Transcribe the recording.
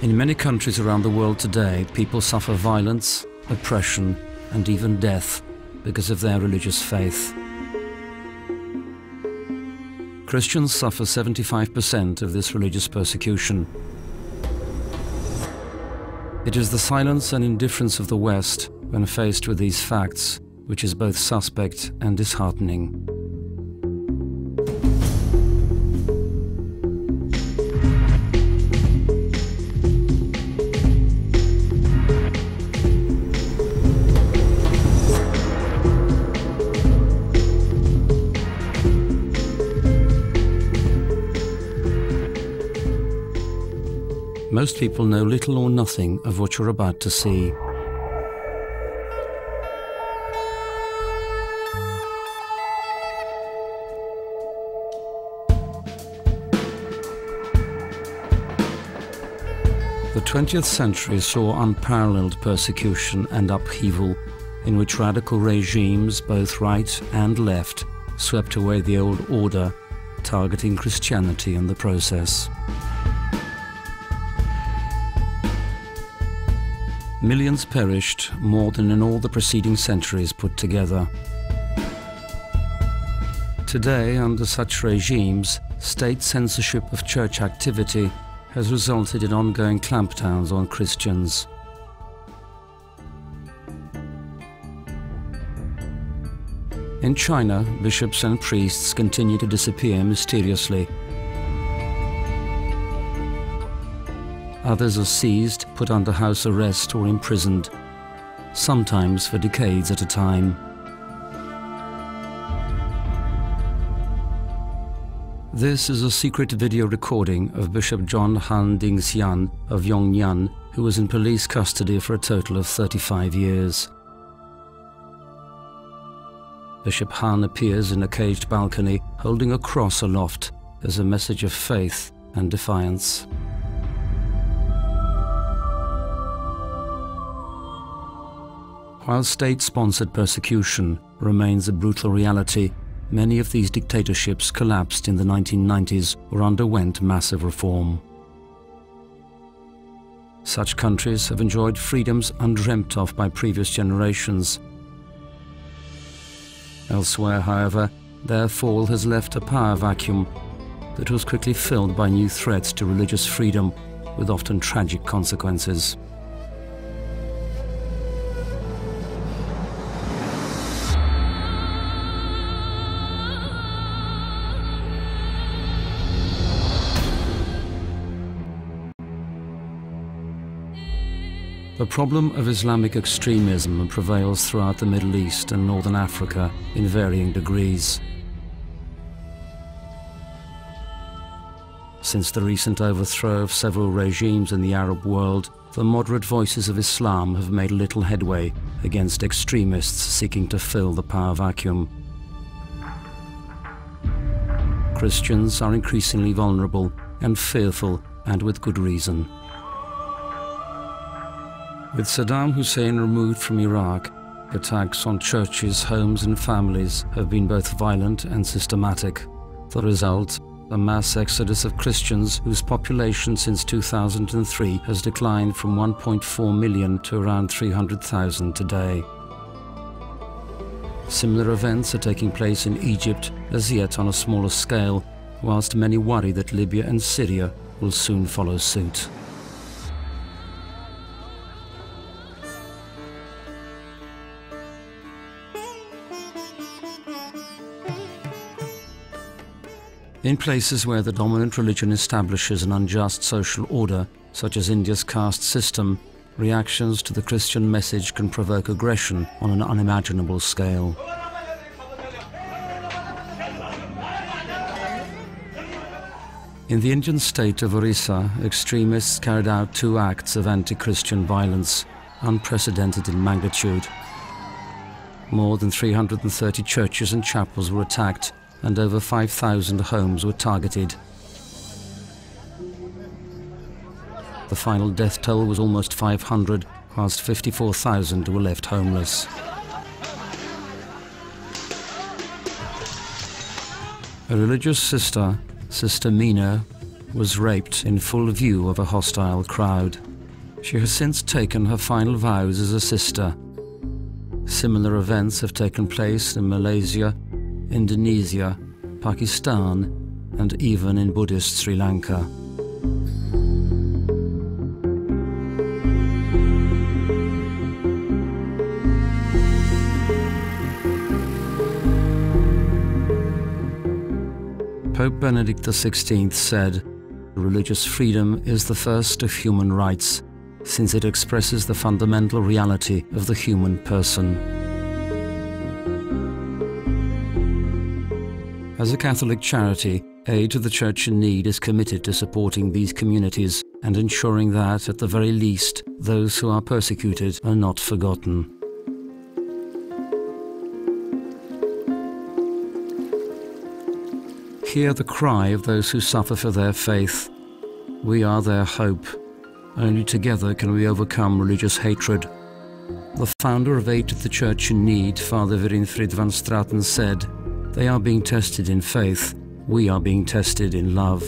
In many countries around the world today, people suffer violence, oppression, and even death because of their religious faith. Christians suffer 75% of this religious persecution. It is the silence and indifference of the West when faced with these facts which is both suspect and disheartening. Most people know little or nothing of what you're about to see. The 20th century saw unparalleled persecution and upheaval, in which radical regimes, both right and left, swept away the old order, targeting Christianity in the process. Millions perished, more than in all the preceding centuries put together. Today, under such regimes, state censorship of church activity has resulted in ongoing clampdowns on Christians. In China, bishops and priests continue to disappear mysteriously. Others are seized, put under house arrest or imprisoned, sometimes for decades at a time. This is a secret video recording of Bishop John Han Dingxian of Yongnian, who was in police custody for a total of 35 years. Bishop Han appears in a caged balcony, holding a cross aloft as a message of faith and defiance. While state-sponsored persecution remains a brutal reality, many of these dictatorships collapsed in the 1990s or underwent massive reform. Such countries have enjoyed freedoms undreamt of by previous generations. Elsewhere, however, their fall has left a power vacuum that was quickly filled by new threats to religious freedom, with often tragic consequences. The problem of Islamic extremism prevails throughout the Middle East and Northern Africa in varying degrees. Since the recent overthrow of several regimes in the Arab world, the moderate voices of Islam have made little headway against extremists seeking to fill the power vacuum. Christians are increasingly vulnerable and fearful, and with good reason. With Saddam Hussein removed from Iraq, attacks on churches, homes and families have been both violent and systematic. The result, a mass exodus of Christians whose population since 2003 has declined from 1.4 million to around 300,000 today. Similar events are taking place in Egypt, as yet on a smaller scale, whilst many worry that Libya and Syria will soon follow suit. In places where the dominant religion establishes an unjust social order, such as India's caste system, reactions to the Christian message can provoke aggression on an unimaginable scale. In the Indian state of Orissa, extremists carried out 2 acts of anti-Christian violence, unprecedented in magnitude. More than 330 churches and chapels were attacked, and over 5,000 homes were targeted. The final death toll was almost 500, whilst 54,000 were left homeless. A religious sister, Sister Mina, was raped in full view of a hostile crowd. She has since taken her final vows as a sister. Similar events have taken place in Malaysia, Indonesia, Pakistan, and even in Buddhist Sri Lanka. Pope Benedict XVI said, "Religious freedom is the first of human rights, since it expresses the fundamental reality of the human person." As a Catholic charity, Aid to the Church in Need is committed to supporting these communities and ensuring that, at the very least, those who are persecuted are not forgotten. Hear the cry of those who suffer for their faith. We are their hope. Only together can we overcome religious hatred. The founder of Aid to the Church in Need, Father Winfried van Straten, said, "They are being tested in faith. We are being tested in love."